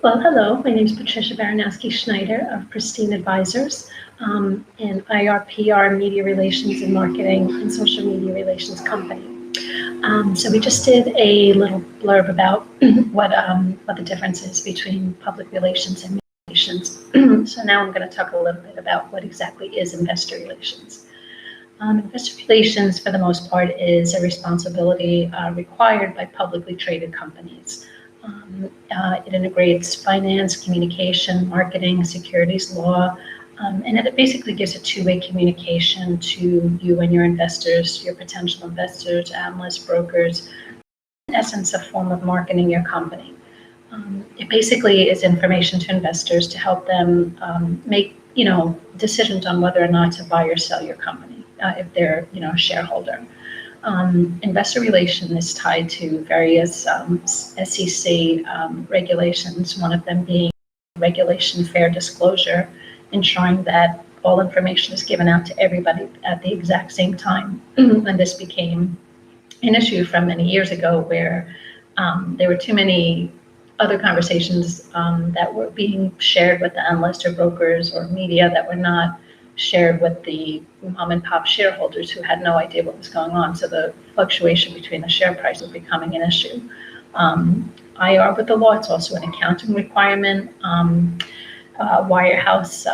Well, hello. My name is Patricia Baranowski Schneider of Pristine Advisors, an IRPR Media Relations and Marketing and Social Media Relations company. So we just did a little blurb about what the difference is between public relations and media relations. So now I'm going to talk a little bit about what exactly is investor relations. Investor relations, for the most part, is a responsibility required by publicly traded companies. It integrates finance, communication, marketing, securities law, and it basically gives a two-way communication to you and your investors, your potential investors, analysts, brokers. In essence, a form of marketing your company. It basically is information to investors to help them make decisions on whether or not to buy or sell your company if they're a shareholder. Investor relation is tied to various SEC regulations, one of them being Regulation Fair Disclosure, ensuring that all information is given out to everybody at the exact same time. And this became an issue from many years ago where there were too many other conversations that were being shared with the analysts or brokers or media that were not shared with the mom and pop shareholders who had no idea what was going on. So the fluctuation between the share price was becoming an issue. IR with the law, it's also an accounting requirement. Wirehouse,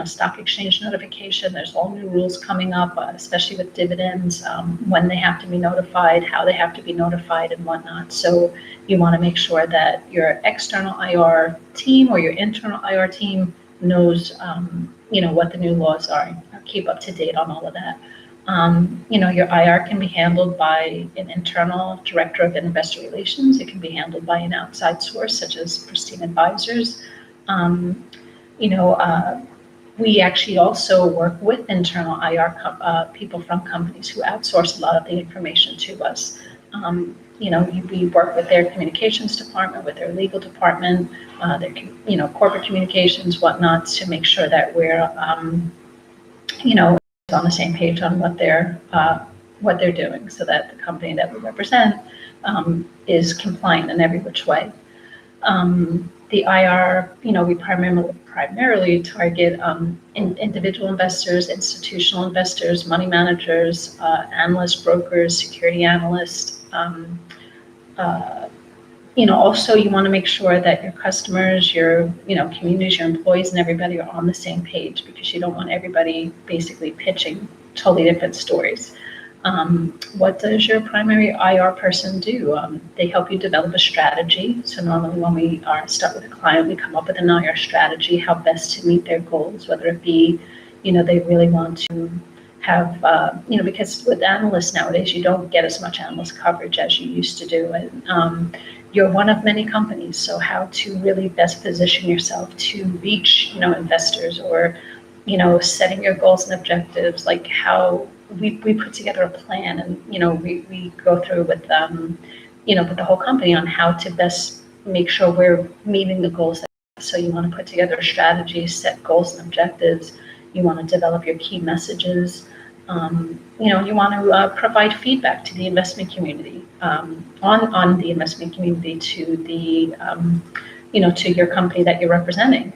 stock exchange notification. There's all new rules coming up, especially with dividends, when they have to be notified, how they have to be notified, and whatnot. So you want to make sure that your external IR team or your internal IR team knows, what the new laws are. Keep up to date on all of that. Your IR can be handled by an internal director of investor relations. It can be handled by an outside source, such as Pristine Advisors. We actually also work with internal IR people from companies who outsource a lot of the information to us. We work with their communications department, with their legal department, their corporate communications, whatnot, to make sure that we're on the same page on what they're doing, so that the company that we represent is compliant in every which way. The IR, we primarily target individual investors, institutional investors, money managers, analysts, brokers, security analysts. Also you want to make sure that your customers, your communities, your employees, and everybody are on the same page, because you don't want everybody basically pitching totally different stories. What does your primary IR person do? They help you develop a strategy. So normally when we start with a client, we come up with an IR strategy, how best to meet their goals, whether it be, they really want to have, because with analysts nowadays, you don't get as much analyst coverage as you used to do. And you're one of many companies. So how to really best position yourself to reach, investors, or, setting your goals and objectives, like how we put together a plan, and we go through with with the whole company on how to best make sure we're meeting the goals. So you want to put together a strategy, set goals and objectives. You want to develop your key messages. You want to provide feedback to the investment community, on the investment community, to the to your company that you're representing.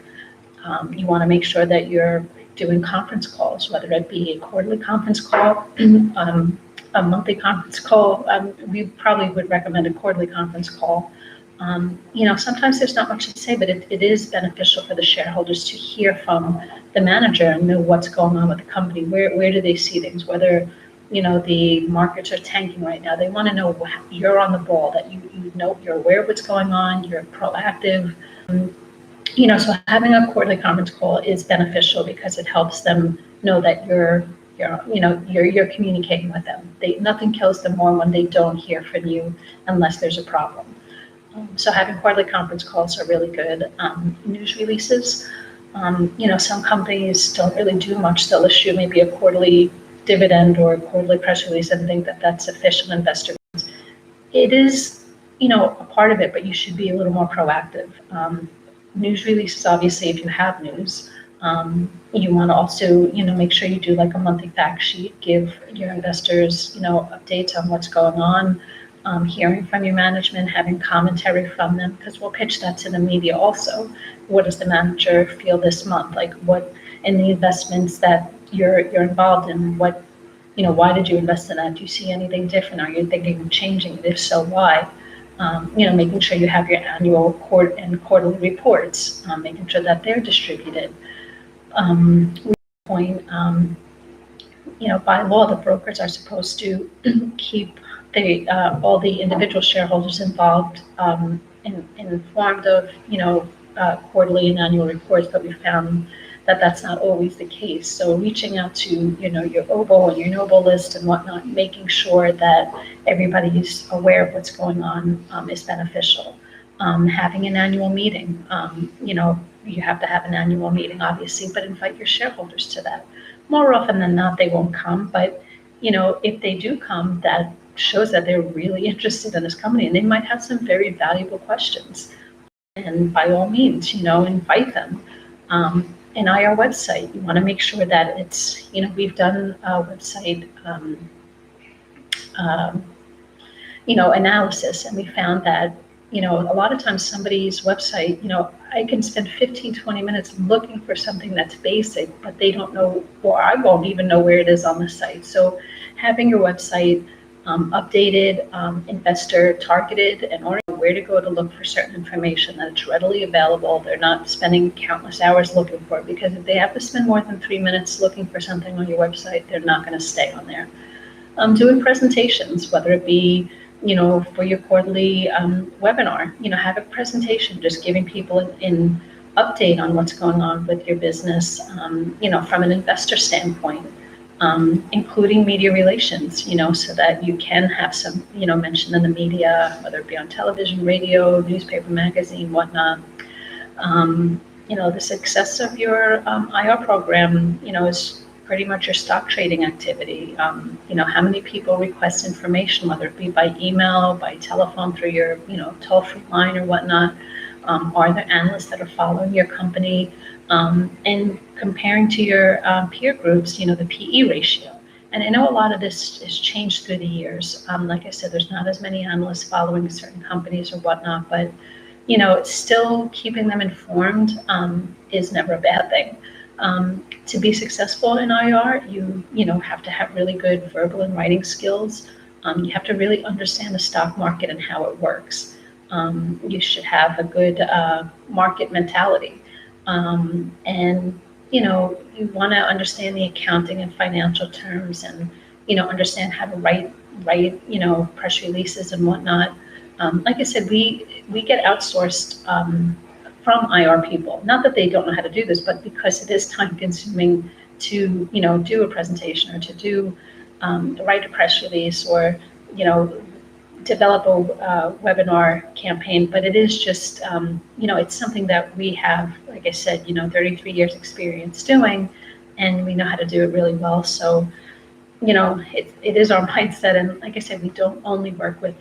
You want to make sure that you're doing conference calls, whether it be a quarterly conference call, a monthly conference call. We probably would recommend a quarterly conference call. Sometimes there's not much to say, but it is beneficial for the shareholders to hear from the manager and know what's going on with the company. Where do they see things? Whether the markets are tanking right now. They want to know you're on the ball, that you know you're aware of what's going on. You're proactive. So having a quarterly conference call is beneficial because it helps them know that you're communicating with them. Nothing kills them more when they don't hear from you unless there's a problem. So having quarterly conference calls are really good. News releases. Some companies don't really do much. They'll issue maybe a quarterly dividend or a quarterly press release and think that that's official investor. It is, a part of it, but you should be a little more proactive. News releases, obviously, if you have news. You want to also, make sure you do like a monthly fact sheet, give your investors, updates on what's going on. hearing from your management, having commentary from them, because we'll pitch that to the media also. What does the manager feel this month? Like what in the investments that you're involved in, what, why did you invest in that? Do you see anything different? Are you thinking of changing it? If so, why? Making sure you have your annual quarterly reports, making sure that they're distributed. By law, the brokers are supposed to keep all the individual shareholders involved, informed of, quarterly and annual reports, but we found that that's not always the case. So reaching out to, your OBO and your Noble list and whatnot, making sure that everybody's aware of what's going on is beneficial. Having an annual meeting, you have to have an annual meeting, obviously, but invite your shareholders to that. More often than not, they won't come, but, if they do come, that shows that they're really interested in this company and they might have some very valuable questions. And by all means, invite them. And our website, you want to make sure that it's, we've done a website, analysis, and we found that, a lot of times somebody's website, I can spend 15, 20 minutes looking for something that's basic, but they don't know, or I won't even know where it is on the site. So having your website updated, investor targeted, and or where to go to look for certain information, that it's readily available. They're not spending countless hours looking for it, because if they have to spend more than 3 minutes looking for something on your website, they're not going to stay on there. Doing presentations, whether it be, for your quarterly webinar, have a presentation, just giving people an update on what's going on with your business, from an investor standpoint. Including media relations, so that you can have some, mention in the media, whether it be on television, radio, newspaper, magazine, whatnot. The success of your IR program, is pretty much your stock trading activity. How many people request information, whether it be by email, by telephone, through your, toll-free line or whatnot. Are there analysts that are following your company? And comparing to your peer groups, the PE ratio. And I know a lot of this has changed through the years. Like I said, there's not as many analysts following certain companies or whatnot, but, still keeping them informed is never a bad thing. To be successful in IR, you have to have really good verbal and writing skills. You have to really understand the stock market and how it works. You should have a good market mentality. And, you want to understand the accounting and financial terms and, understand how to write, press releases and whatnot. Like I said, we get outsourced from IR people. Not that they don't know how to do this, but because it is time consuming to, do a presentation or to do, write a press release or, develop a webinar campaign, but it is just, it's something that we have, like I said, 33 years experience doing, and we know how to do it really well. So, it is our mindset. And like I said, we don't only work with,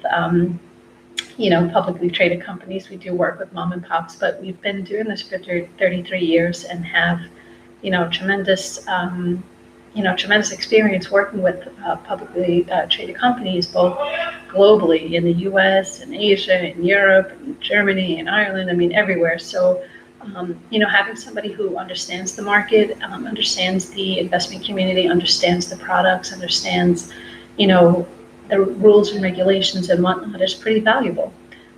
publicly traded companies. We do work with mom and pops, but we've been doing this for 33 years and have, tremendous, tremendous experience working with publicly traded companies, both globally in the U.S. and Asia and Europe and Germany and Ireland. I mean, everywhere. So, having somebody who understands the market, understands the investment community, understands the products, understands, the rules and regulations and whatnot is pretty valuable.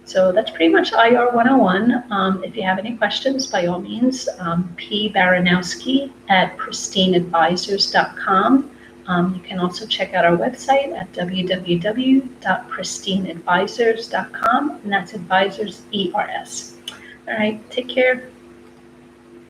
So that's pretty much IR 101. If you have any questions, by all means, P. Baranowski at pristineadvisors.com. You can also check out our website at www.pristineadvisors.com, and that's advisors, ERS. All right, take care.